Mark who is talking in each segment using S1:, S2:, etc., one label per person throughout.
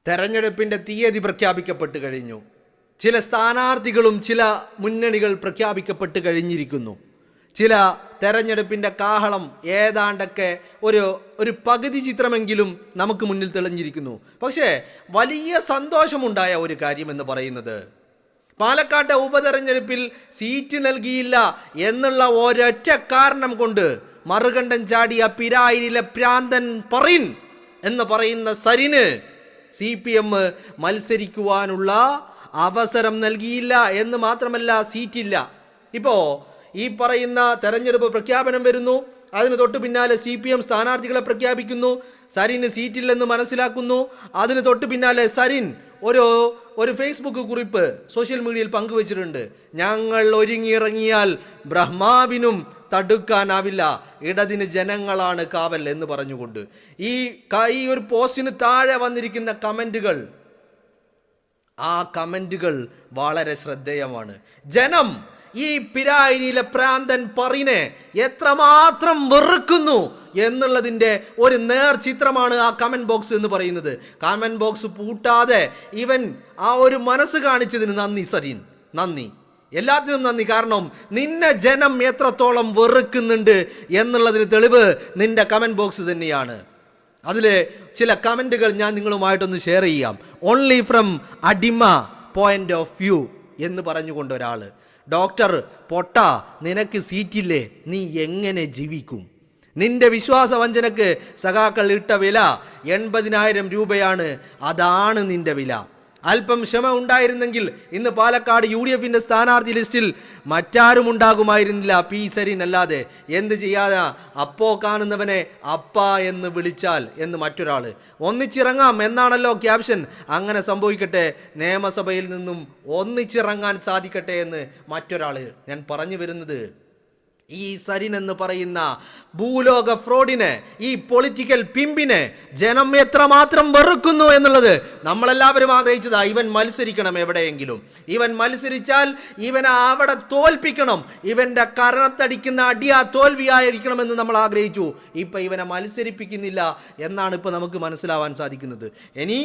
S1: തെരഞ്ഞെടുപ്പിൻ്റെ തീയതി പ്രഖ്യാപിക്കപ്പെട്ട് കഴിഞ്ഞു. ചില സ്ഥാനാർത്ഥികളും ചില മുന്നണികൾ പ്രഖ്യാപിക്കപ്പെട്ട് കഴിഞ്ഞിരിക്കുന്നു. ചില തെരഞ്ഞെടുപ്പിൻ്റെ കാഹളം ഏതാണ്ടൊക്കെ ഒരു പകുതി ചിത്രമെങ്കിലും നമുക്ക് മുന്നിൽ തെളിഞ്ഞിരിക്കുന്നു. പക്ഷേ വലിയ സന്തോഷമുണ്ടായ ഒരു കാര്യമെന്ന് പറയുന്നത് പാലക്കാട്ടെ ഉപതെരഞ്ഞെടുപ്പിൽ സീറ്റ് നൽകിയില്ല എന്നുള്ള ഒരൊറ്റ കാരണം കൊണ്ട് മറുകണ്ഠം ചാടിയ പിരായിരിലെ പ്രാന്തൻ പറീൻ എന്ന് പറയുന്ന സരിന് CPM മത്സരിക്കുവാനുള്ള അവസരം നൽകിയില്ല എന്ന് മാത്രമല്ല, സീറ്റില്ല. ഇപ്പോൾ ഈ പറയുന്ന തെരഞ്ഞെടുപ്പ് പ്രഖ്യാപനം വരുന്നു, അതിന് തൊട്ട് പിന്നാലെ CPM സ്ഥാനാർത്ഥികളെ പ്രഖ്യാപിക്കുന്നു, സരിന് സീറ്റില്ലെന്ന് മനസ്സിലാക്കുന്നു. അതിന് തൊട്ട് പിന്നാലെ സരിൻ ഒരു ഫേസ്ബുക്ക് കുറിപ്പ് സോഷ്യൽ മീഡിയയിൽ പങ്കുവച്ചിട്ടുണ്ട്. ഞങ്ങൾ ഒരുങ്ങിയിറങ്ങിയാൽ ബ്രഹ്മാവിനും തടുക്കാനാവില്ല, ഇടതിന് ജനങ്ങളാണ് കാവൽ എന്ന് പറഞ്ഞുകൊണ്ട് ഈ ഒരു പോസ്റ്റിന് താഴെ വന്നിരിക്കുന്ന കമൻറ്റുകൾ വളരെ ശ്രദ്ധേയമാണ്. ജനം ഈ പിരായിരിയിലെ പ്രാന്തൻ പറീനെ എത്രമാത്രം വെറുക്കുന്നു എന്നുള്ളതിൻ്റെ ഒരു നേർചിത്രമാണ് ആ കമൻറ്റ് ബോക്സ് എന്ന് പറയുന്നത്. കമൻറ്റ് ബോക്സ് പൂട്ടാതെ ഇവൻ ആ ഒരു മനസ്സ് കാണിച്ചതിന് നന്ദി സരീൻ, നന്ദി, എല്ലാത്തിനും നന്ദി. കാരണം നിന്നെ ജനം എത്രത്തോളം വെറുക്കുന്നുണ്ട് എന്നുള്ളതിന് തെളിവ് നിന്റെ കമൻറ്റ് ബോക്സ് തന്നെയാണ്. അതിലെ ചില കമൻറ്റുകൾ ഞാൻ നിങ്ങളുമായിട്ടൊന്ന് ഷെയർ ചെയ്യാം. ഓൺലി ഫ്രം അടിമ പോയിന്റ് ഓഫ് വ്യൂ എന്ന് പറഞ്ഞുകൊണ്ട് ഒരാൾ, ഡോക്ടർ പൊട്ട, നിനക്ക് സീറ്റില്ലേ, നീ എങ്ങനെ ജീവിക്കും? നിന്റെ വിശ്വാസവഞ്ചനക്ക് സഖാക്കൾ ഇട്ട വില 80,000 രൂപയാണ്, അതാണ് നിന്റെ വില. അല്പം ക്ഷമ ഉണ്ടായിരുന്നെങ്കിൽ ഇന്ന് പാലക്കാട് UDFന്റെ സ്ഥാനാർത്ഥി ലിസ്റ്റിൽ മറ്റാരും ഉണ്ടാകുമായിരുന്നില്ല, P സരീൻ അല്ലാതെ. എന്ത് ചെയ്യാനാ, അപ്പോ കാണുന്നവനെ അപ്പ എന്ന് വിളിച്ചാൽ എന്ന് മറ്റൊരാൾ. ഒന്നിച്ചിറങ്ങാം എന്നാണല്ലോ ക്യാപ്ഷൻ. അങ്ങനെ സംഭവിക്കട്ടെ, നിയമസഭയിൽ നിന്നും ഒന്നിച്ചിറങ്ങാൻ സാധിക്കട്ടെ എന്ന് മറ്റൊരാൾ. ഞാൻ പറഞ്ഞു വരുന്നത്, ഈ സരിൻ എന്ന് പറയുന്ന ഭൂലോക ഫ്രോഡിനെ, ഈ പൊളിറ്റിക്കൽ പിമ്പിനെ ജനം എത്രമാത്രം വെറുക്കുന്നു എന്നുള്ളത് നമ്മളെല്ലാവരും ആഗ്രഹിച്ചതാ. ഇവൻ മത്സരിക്കണം എവിടെയെങ്കിലും, ഇവൻ മത്സരിച്ചാൽ ഇവനെ അവിടെ തോൽപ്പിക്കണം, ഇവൻ്റെ കരണത്തടിക്കുന്ന അടിയാ തോൽവിയായിരിക്കണമെന്ന് നമ്മൾ ആഗ്രഹിച്ചു. ഇപ്പം ഇവനെ മത്സരിപ്പിക്കുന്നില്ല എന്നാണ് ഇപ്പോൾ നമുക്ക് മനസ്സിലാവാൻ സാധിക്കുന്നത്. ഇനി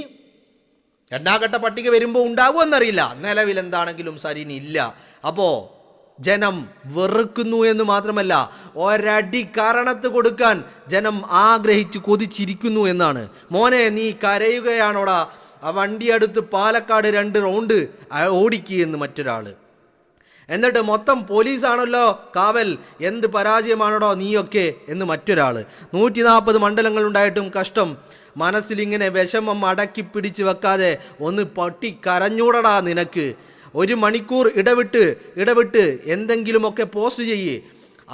S1: രണ്ടാംഘട്ട പട്ടിക വരുമ്പോൾ ഉണ്ടാകുമെന്നറിയില്ല. നിലവിൽ എന്താണെങ്കിലും സരിൻ ഇല്ല. അപ്പോൾ ജനം വെറുക്കുന്നു എന്ന് മാത്രമല്ല, ഒരടി കാരണത്ത് കൊടുക്കാൻ ജനം ആഗ്രഹിച്ച് കൊതിച്ചിരിക്കുന്നു എന്നാണ്. മോനെ, നീ കരയുകയാണോടാ, ആ വണ്ടിയെടുത്ത് പാലക്കാട് 2 റൗണ്ട് ഓടിക്കുകയെന്ന് മറ്റൊരാൾ. എന്നിട്ട് മൊത്തം പോലീസാണല്ലോ കാവൽ, എന്ത് പരാജയമാണോടോ നീയൊക്കെ എന്ന് മറ്റൊരാൾ. 140 മണ്ഡലങ്ങളുണ്ടായിട്ടും കഷ്ടം, മനസ്സിലിങ്ങനെ വിഷമം അടക്കി പിടിച്ച് വെക്കാതെ ഒന്ന് പൊട്ടി കരഞ്ഞൂടടാ നിനക്ക്. 1 മണിക്കൂർ ഇടവിട്ട് എന്തെങ്കിലുമൊക്കെ പോസ്റ്റ് ചെയ്യേ,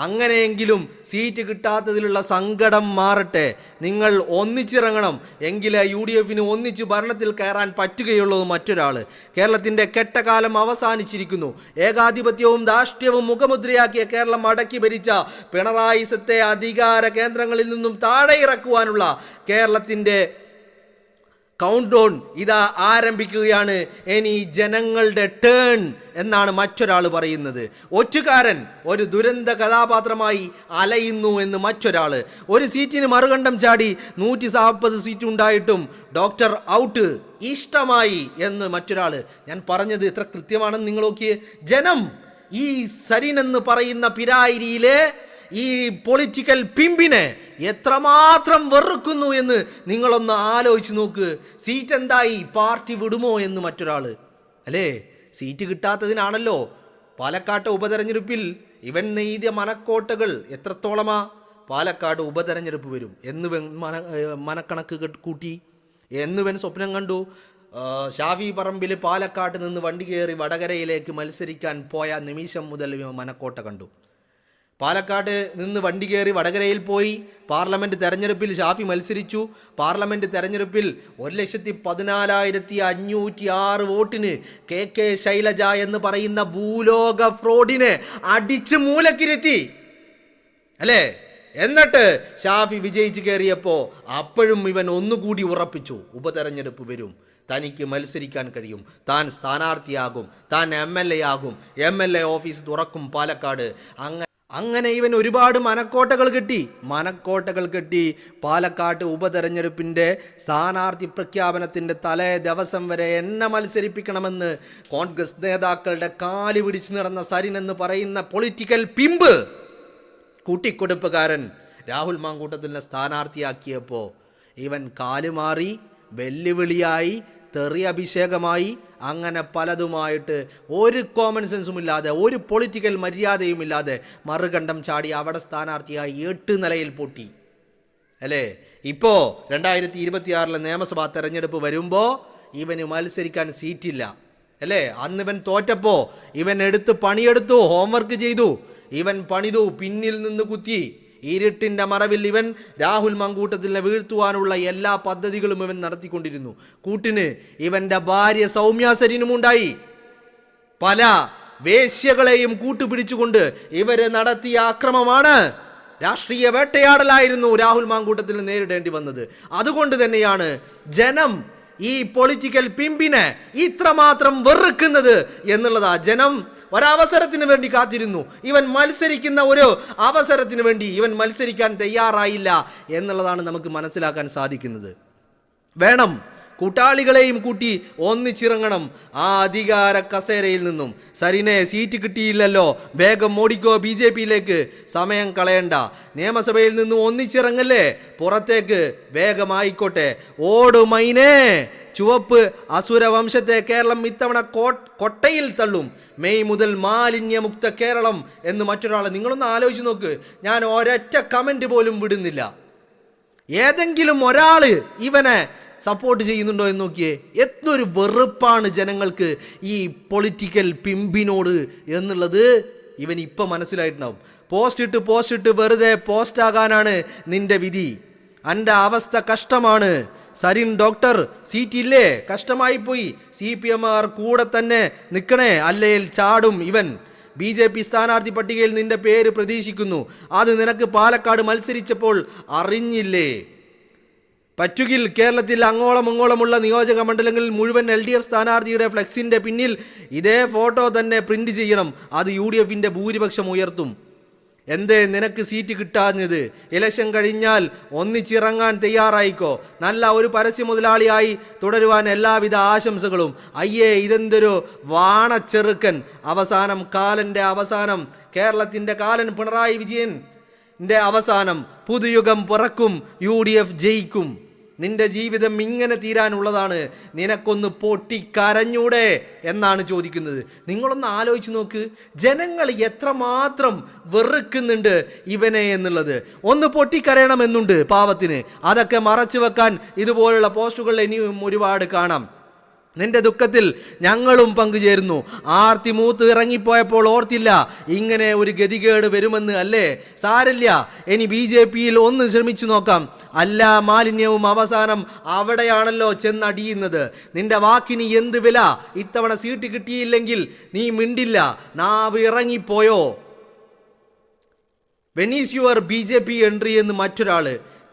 S1: അങ്ങനെയെങ്കിലും സീറ്റ് കിട്ടാത്തതിലുള്ള സങ്കടം മാറട്ടെ. നിങ്ങൾ ഒന്നിച്ചിറങ്ങണം, എങ്കിലേ UDFന് ഒന്നിച്ച് ഭരണത്തിൽ കയറാൻ പറ്റുകയുള്ളൂ. മറ്റൊരാൾ, കേരളത്തിൻ്റെ കെട്ടകാലം അവസാനിച്ചിരിക്കുന്നു. ഏകാധിപത്യവും ധാർഷ്ട്യവും മുഖമുദ്രയാക്കിയ കേരളം അടക്കി ഭരിച്ച പിണറായിസത്തെ അധികാര കേന്ദ്രങ്ങളിൽ നിന്നും താഴെ ഇറക്കുവാനുള്ള കേരളത്തിൻ്റെ കൗണ്ട് ഡൗൺ ഇതാ ആരംഭിക്കുകയാണ്. ഇനി ജനങ്ങളുടെ ടേൺ എന്നാണ് മറ്റൊരാൾ പറയുന്നത്. ഒറ്റുകാരൻ ഒരു ദുരന്ത കഥാപാത്രമായി അലയുന്നു എന്ന് മറ്റൊരാൾ. ഒരു സീറ്റിന് മറുകണ്ഠം ചാടി 140 സീറ്റ് ഉണ്ടായിട്ടും ഡോക്ടർ ഔട്ട്, ഇഷ്ടമായി എന്ന് മറ്റൊരാൾ. ഞാൻ പറഞ്ഞത് എത്ര കൃത്യമാണെന്ന് നിങ്ങൾ നോക്കിയേ. ജനം ഈ സരിൻ എന്ന് പറയുന്ന പിരായിരിയിലെ ഈ പൊളിറ്റിക്കൽ പിമ്പിനെ എത്രമാത്രം വെറുക്കുന്നു എന്ന് നിങ്ങളൊന്ന് ആലോചിച്ച് നോക്ക്. സീറ്റ് എന്തായി, പാർട്ടി വിടുമോ എന്ന് മറ്റൊരാൾ. അല്ലേ, സീറ്റ് കിട്ടാത്തതിനാണല്ലോ പാലക്കാട്ട് ഉപതെരഞ്ഞെടുപ്പിൽ ഇവൻ നെയ്തിയ മനക്കോട്ടകൾ എത്രത്തോളമാ. പാലക്കാട് ഉപതെരഞ്ഞെടുപ്പ് വരും എന്ന് മനക്കണക്ക് കൂട്ടി, എന്നിവൻ സ്വപ്നം കണ്ടു. ഷാഫി പറമ്പിൽ പാലക്കാട്ട് നിന്ന് വണ്ടി കയറി വടകരയിലേക്ക് മത്സരിക്കാൻ പോയ നിമിഷം മുതൽ മനക്കോട്ട കണ്ടു. പാലക്കാട് നിന്ന് വണ്ടി കയറി വടകരയിൽ പോയി. പാർലമെൻറ്റ് തെരഞ്ഞെടുപ്പിൽ ഷാഫി മത്സരിച്ചു. പാർലമെൻറ്റ് തെരഞ്ഞെടുപ്പിൽ 1,14,506 വോട്ടിന് KK ശൈലജ എന്ന് പറയുന്ന ഭൂലോക ഫ്രോഡിനെ അടിച്ച് മൂലക്കിരുത്തി, അല്ലേ? എന്നിട്ട് ഷാഫി വിജയിച്ച് കയറിയപ്പോൾ അപ്പോഴും ഇവൻ ഒന്നുകൂടി ഉറപ്പിച്ചു, ഉപതെരഞ്ഞെടുപ്പ് വരും, തനിക്ക് മത്സരിക്കാൻ കഴിയും, താൻ സ്ഥാനാർത്ഥിയാകും, താൻ MLA ആകും, MLA ഓഫീസ് തുറക്കും പാലക്കാട്. അങ്ങനെ ഇവൻ ഒരുപാട് മനക്കോട്ടകൾ കെട്ടി പാലക്കാട്ട് ഉപതെരഞ്ഞെടുപ്പിൻ്റെ സ്ഥാനാർത്ഥി പ്രഖ്യാപനത്തിൻ്റെ തലേ ദിവസം വരെ എന്നെ മത്സരിപ്പിക്കണമെന്ന് കോൺഗ്രസ് നേതാക്കളുടെ കാല് പിടിച്ച് നടന്ന സരിൻ എന്ന് പറയുന്ന പൊളിറ്റിക്കൽ പിമ്പ് കൂട്ടിക്കൊടുപ്പുകാരൻ രാഹുൽ മാങ്കൂട്ടത്തിനെ സ്ഥാനാർത്ഥിയാക്കിയപ്പോൾ ഇവൻ കാലുമാറി, വെല്ലുവിളിയായി, തെറി അഭിഷേകമായി, അങ്ങനെ പലതുമായിട്ട് ഒരു കോമൺ സെൻസും ഇല്ലാതെ, ഒരു പൊളിറ്റിക്കൽ മര്യാദയും ഇല്ലാതെ മറുകണ്ഠം ചാടി അവിടെ സ്ഥാനാർത്ഥിയായി 8 നിലയിൽ പൊട്ടി അല്ലേ. ഇപ്പോൾ 2026 നിയമസഭാ തെരഞ്ഞെടുപ്പ് വരുമ്പോൾ ഇവന് മത്സരിക്കാൻ സീറ്റില്ല അല്ലേ. അന്ന് ഇവൻ തോറ്റപ്പോൾ ഇവൻ പണിയെടുത്തു, ഹോംവർക്ക് ചെയ്തു, ഇവൻ പണിതു, പിന്നിൽ നിന്ന് കുത്തി, ഇരുട്ടിൻ്റെ മറവിൽ ഇവൻ രാഹുൽ മാങ്കൂട്ടത്തിനെ വീഴ്ത്തുവാനുള്ള എല്ലാ പദ്ധതികളും ഇവൻ നടത്തിക്കൊണ്ടിരുന്നു. കൂട്ടിന് ഇവൻ്റെ ഭാര്യ സൗമ്യ സരിനുമുണ്ടായി. പല വേശ്യകളെയും കൂട്ടുപിടിച്ചുകൊണ്ട് ഇവരെ നടത്തിയ ആക്രമമാണ്, രാഷ്ട്രീയ വേട്ടയാടലായിരുന്നു രാഹുൽ മാങ്കൂട്ടത്തിന് നേരിടേണ്ടി വന്നത്. അതുകൊണ്ട് തന്നെയാണ് ജനം ഈ പൊളിറ്റിക്കൽ പിമ്പിനെ ഇത്രമാത്രം വെറുക്കുന്നത് എന്നുള്ളതാ. ജനം ഒരവസരത്തിന് വേണ്ടി കാത്തിരുന്നു. ഇവൻ മത്സരിക്കുന്ന ഒരു അവസരത്തിന് വേണ്ടി ഇവൻ മത്സരിക്കാൻ തയ്യാറായില്ല എന്നുള്ളതാണ് നമുക്ക് മനസ്സിലാക്കാൻ സാധിക്കുന്നത്. വേണം കൂട്ടാളികളെയും കൂട്ടി ഒന്നിച്ചിറങ്ങണം ആ അധികാര കസേരയിൽ നിന്നും. സരിനെ സീറ്റ് കിട്ടിയില്ലല്ലോ, വേഗം ഓടിക്കോ BJP-യിലേക്ക്, സമയം കളയണ്ട. നിയമസഭയിൽ നിന്നും ഒന്നിച്ചിറങ്ങല്ലേ, പുറത്തേക്ക് വേഗമായിക്കോട്ടെ. ഓടുമൈനേ, ചുവപ്പ് അസുരവംശത്തെ കേരളം ഇത്തവണ കൊട്ടയിൽ തള്ളും. മെയ് മുതൽ മാലിന്യമുക്ത കേരളം എന്ന് മറ്റൊരാൾ. നിങ്ങളൊന്ന് ആലോചിച്ച് നോക്ക്. ഞാൻ ഒരൊറ്റ കമൻറ്റ് പോലും വിടുന്നില്ല. ഏതെങ്കിലും ഒരാൾ ഇവനെ സപ്പോർട്ട് ചെയ്യുന്നുണ്ടോ എന്ന് നോക്കിയേ. എത്രയൊരു വെറുപ്പാണ് ജനങ്ങൾക്ക് ഈ പൊളിറ്റിക്കൽ പിമ്പിനോട് എന്നുള്ളത് ഇവൻ ഇപ്പം മനസ്സിലായിട്ടുണ്ടാവും. പോസ്റ്റ് ഇട്ട് വെറുതെ പോസ്റ്റാകാനാണ് നിന്റെ വിധി. എൻ്റെ അവസ്ഥ കഷ്ടമാണ്. സരിൻ ഡോക്ടർ സീറ്റില്ലേ, കഷ്ടമായി പോയി. CPM-കാർ കൂടെ തന്നെ നിൽക്കണേ, അല്ലെങ്കിൽ ചാടും ഇവൻ. BJP സ്ഥാനാർത്ഥി പട്ടികയിൽ നിന്റെ പേര് പ്രതീക്ഷിക്കുന്നു. അത് നിനക്ക് പാലക്കാട് മത്സരിച്ചപ്പോൾ അറിഞ്ഞില്ലേ? പറ്റുകിൽ കേരളത്തിൽ അങ്ങോളമുള്ള നിയോജക മണ്ഡലങ്ങളിൽ മുഴുവൻ LDF സ്ഥാനാർത്ഥിയുടെ ഫ്ലെക്സിൻ്റെ പിന്നിൽ ഇതേ ഫോട്ടോ തന്നെ പ്രിന്റ് ചെയ്യണം. അത് UDF-ന്റെ ഭൂരിപക്ഷം ഉയർത്തും. എന്തേ നിനക്ക് സീറ്റ് കിട്ടാഞ്ഞത്? ഇലക്ഷൻ കഴിഞ്ഞാൽ ഒന്നിച്ചിറങ്ങാൻ തയ്യാറായിക്കോ. നല്ല ഒരു പരസ്യ മുതലാളിയായി തുടരുവാൻ എല്ലാവിധ ആശംസകളും. അയ്യേ, ഇതെന്തൊരു വാണച്ചെറുക്കൻ. അവസാനം കാലൻ്റെ അവസാനം, കേരളത്തിൻ്റെ കാലൻ പിണറായി വിജയൻ്റെ അവസാനം. പുതുയുഗം പിറക്കും, UDF ജയിക്കും. നിന്റെ ജീവിതം ഇങ്ങനെ തീരാനുള്ളതാണ്. നിനക്കൊന്ന് പൊട്ടിക്കരഞ്ഞൂടെ എന്നാണ് ചോദിക്കുന്നത്. നിങ്ങളൊന്ന് ആലോചിച്ച് നോക്ക്, ജനങ്ങൾ എത്രമാത്രം വെറുക്കുന്നുണ്ട് ഇവനെ എന്നുള്ളത്. ഒന്ന് പൊട്ടിക്കരയണമെന്നുണ്ട് പാവത്തിന്. അതൊക്കെ മറച്ചു വെക്കാൻ ഇതുപോലുള്ള പോസ്റ്റുകൾ ഇനിയും ഒരുപാട് കാണാം. നിന്റെ ദുഃഖത്തിൽ ഞങ്ങളും പങ്കുചേരുന്നു. ആർത്തി മൂത്ത് ഇറങ്ങിപ്പോയപ്പോൾ ഓർത്തില്ല ഇങ്ങനെ ഒരു ഗതികേട് വരുമെന്ന് അല്ലേ. സാരല്ല, ഇനി BJP-യിൽ ഒന്ന് ശ്രമിച്ചു നോക്കാം. എല്ലാ മാലിന്യവും അവസാനം അവിടെയാണല്ലോ ചെന്നടിയുന്നത്. നിന്റെ വാക്കിന് എന്ത് വില? ഇത്തവണ സീറ്റ് കിട്ടിയില്ലെങ്കിൽ നീ മിണ്ടില്ല, നാവ് ഇറങ്ങിപ്പോയോ? വെനീസ് യുവർ BJP എൻട്രി എന്ന് മറ്റൊരാൾ.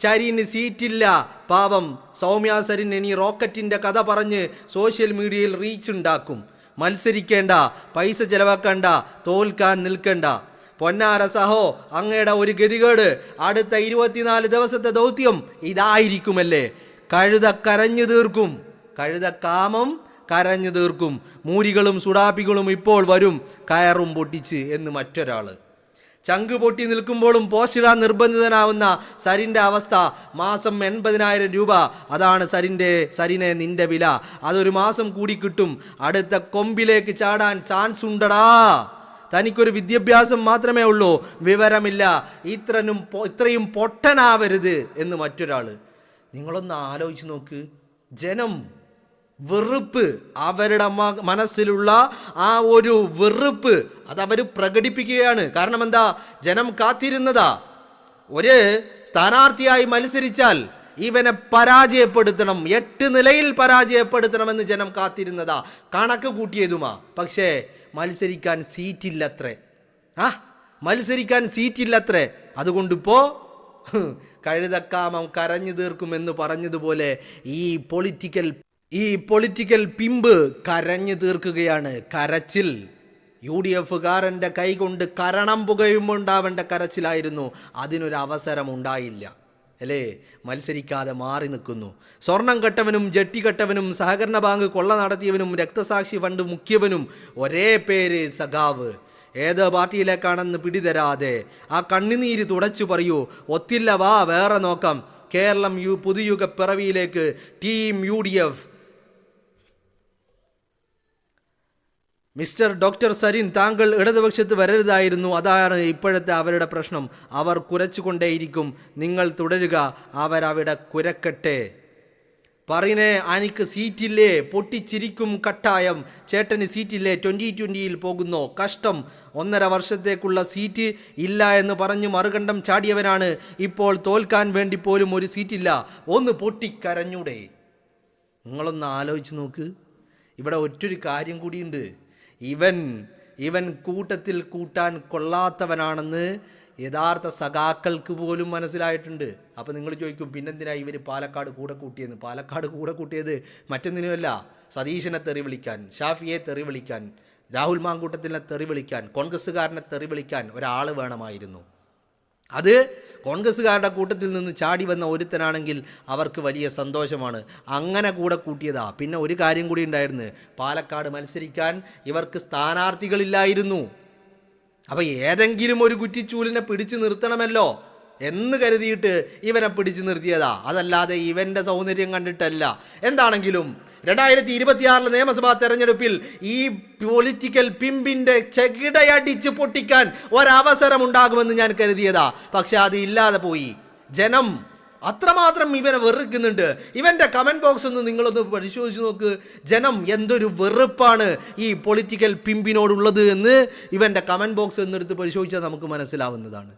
S1: ചരിന് സീറ്റില്ല, പാവം സൗമ്യ സരിൻ ഇനി റോക്കറ്റിൻ്റെ കഥ പറഞ്ഞ് സോഷ്യൽ മീഡിയയിൽ റീച്ച് ഉണ്ടാക്കും. മത്സരിക്കേണ്ട, പൈസ ചെലവാക്കണ്ട, തോൽക്കാൻ നിൽക്കണ്ട. പൊന്നാര സഹോ, അങ്ങയുടെ ഒരു ഗതികേട്. അടുത്ത 24 ദിവസത്തെ ദൗത്യം ഇതായിരിക്കുമല്ലേ. കഴുത കരഞ്ഞു തീർക്കും, കഴുത കാമം കരഞ്ഞു തീർക്കും. മൂരികളും സുഡാപ്പികളും ഇപ്പോൾ വരും കയറും പൊട്ടിച്ച് എന്ന് മറ്റൊരാൾ. ചങ്ക് പൊട്ടി നിൽക്കുമ്പോഴും പോസ്റ്റിടാൻ നിർബന്ധിതനാവുന്ന സരിൻ്റെ അവസ്ഥ. മാസം 80,000 രൂപ. അതാണ് സരിനെ നിന്റെ വില. അതൊരു മാസം കൂടി കിട്ടും. അടുത്ത കൊമ്പിലേക്ക് ചാടാൻ ചാൻസ് ഉണ്ടടാ. തനിക്കൊരു വിദ്യാഭ്യാസം മാത്രമേ ഉള്ളൂ, വിവരമില്ല. ഇത്രയും പൊട്ടനാവരുത് എന്ന് മറ്റൊരാൾ. നിങ്ങളൊന്ന് ആലോചിച്ച് നോക്ക്. ജനം വെറുപ്പ്, അവരുടെ മനസ്സിലുള്ള ആ ഒരു വെറുപ്പ് അതവർ പ്രകടിപ്പിക്കുകയാണ്. കാരണം എന്താ? ജനം കാത്തിരുന്നതാ. ഒരു സ്ഥാനാർത്ഥിയായി മത്സരിച്ചാൽ ഇവനെ പരാജയപ്പെടുത്തണം, 8 നിലയിൽ പരാജയപ്പെടുത്തണമെന്ന് ജനം കാത്തിരുന്നതാ, കണക്ക് കൂട്ടിയതുമാ. പക്ഷേ മത്സരിക്കാൻ സീറ്റില്ലത്രേ. മത്സരിക്കാൻ സീറ്റില്ലത്രേ. അതുകൊണ്ടിപ്പോൾ കഴുതക്കാമം കരഞ്ഞു തീർക്കുമെന്ന് പറഞ്ഞതുപോലെ ഈ പൊളിറ്റിക്കൽ പിമ്പ് കരഞ്ഞു തീർക്കുകയാണ്. കരച്ചിൽ UDF-കാരൻ്റെ കൈ കൊണ്ട് കരണം പുകയുമുണ്ടാവേണ്ട കരച്ചിലായിരുന്നു. അതിനൊരു അവസരം ഉണ്ടായില്ല അല്ലേ? മത്സരിക്കാതെ മാറി നിൽക്കുന്നു. സ്വർണം കെട്ടവനും ജട്ടി കെട്ടവനും സഹകരണ ബാങ്ക് കൊള്ള നടത്തിയവനും രക്തസാക്ഷി ഫണ്ട് മുഖ്യവനും ഒരേ പേര് സഖാവ്. ഏത് പാർട്ടിയിലേക്കാണെന്ന് പിടിതരാതെ ആ കണ്ണുനീര് തുടച്ചു പറയൂ. ഒത്തില്ല, വാ വേറെ നോക്കാം. കേരളം പുതുയുഗ പിറവിയിലേക്ക് team UDF. Mister doctor Sarin, താങ്കൾ ഇടതുപക്ഷത്ത് വരരുതായിരുന്നു. അതാണ് ഇപ്പോഴത്തെ അവരുടെ പ്രശ്നം. അവർ കുരച്ചുകൊണ്ടേയിരിക്കും. നിങ്ങൾ തുടരുക, അവരവിടെ കുരക്കട്ടെ. പറയണേ, എനിക്ക് സീറ്റില്ലേ? പൊട്ടിച്ചിരിക്കും കട്ടായം. ചേട്ടന് സീറ്റില്ലേ? 2020 പോകുന്നോ? കഷ്ടം. 1.5 വർഷത്തേക്കുള്ള സീറ്റ് ഇല്ല എന്ന് പറഞ്ഞ് മറുകണ്ഠം ചാടിയവനാണ്. ഇപ്പോൾ തോൽക്കാൻ വേണ്ടി പോലും ഒരു സീറ്റില്ല. ഒന്ന് പൊട്ടിക്കരഞ്ഞൂടെ? നിങ്ങളൊന്ന് ആലോചിച്ച് നോക്ക്. ഇവിടെ ഒറ്റൊരു കാര്യം കൂടിയുണ്ട്. ഇവൻ കൂട്ടത്തിൽ കൂട്ടാൻ കൊള്ളാത്തവനാണെന്ന് യഥാർത്ഥ സഖാക്കൾക്ക് പോലും മനസ്സിലായിട്ടുണ്ട്. അപ്പോൾ നിങ്ങൾ ചോദിക്കും, പിന്നെന്തിനാ ഇവർ പാലക്കാട് കൂടെ കൂട്ടിയെന്ന്? പാലക്കാട് കൂടെ കൂട്ടിയത് മറ്റൊന്നിനുമല്ല, സതീശനെ തെറി വിളിക്കാൻ, ഷാഫിയെ തെറി വിളിക്കാൻ, രാഹുൽ മാങ്കൂട്ടത്തിനെ തെറി വിളിക്കാൻ, കോൺഗ്രസ്സുകാരനെ തെറി വിളിക്കാൻ ഒരാൾ വേണമായിരുന്നു. അത് കോൺഗ്രസ്സുകാരുടെ കൂട്ടത്തിൽ നിന്ന് ചാടി വന്ന ഒരുത്തനാണെങ്കിൽ അവർക്ക് വലിയ സന്തോഷമാണ്. അങ്ങനെ കൂടെ കൂട്ടിയതാ. പിന്നെ ഒരു കാര്യം കൂടി ഉണ്ടായിരുന്നു, പാലക്കാട് മത്സരിക്കാൻ ഇവർക്ക് സ്ഥാനാർത്ഥികളില്ലായിരുന്നു. അപ്പോൾ ഏതെങ്കിലും ഒരു കുറ്റിച്ചൂലിനെ പിടിച്ചു നിർത്തണമല്ലോ എന്ന് കരുതിയിട്ട് ഇവനെ പിടിച്ചു നിർത്തിയതാ, അതല്ലാതെ ഇവൻ്റെ സൗന്ദര്യം കണ്ടിട്ടല്ല. എന്താണെങ്കിലും 2026 നിയമസഭാ തെരഞ്ഞെടുപ്പിൽ ഈ പൊളിറ്റിക്കൽ പിമ്പിൻ്റെ ചെകിടയടിച്ച് പൊട്ടിക്കാൻ ഒരവസരം ഉണ്ടാകുമെന്ന് ഞാൻ കരുതിയതാ. പക്ഷെ അത് ഇല്ലാതെ പോയി. ജനം അത്രമാത്രം ഇവനെ വെറുക്കുന്നുണ്ട്. ഇവൻ്റെ കമൻറ്റ് ബോക്സ് ഒന്ന് നിങ്ങളൊന്ന് പരിശോധിച്ച് നോക്ക്. ജനം എന്തൊരു വെറുപ്പാണ് ഈ പൊളിറ്റിക്കൽ പിമ്പിനോടുള്ളത് എന്ന് ഇവൻ്റെ കമൻറ്റ് ബോക്സ് എന്നെടുത്ത് പരിശോധിച്ചാൽ നമുക്ക് മനസ്സിലാവുന്നതാണ്.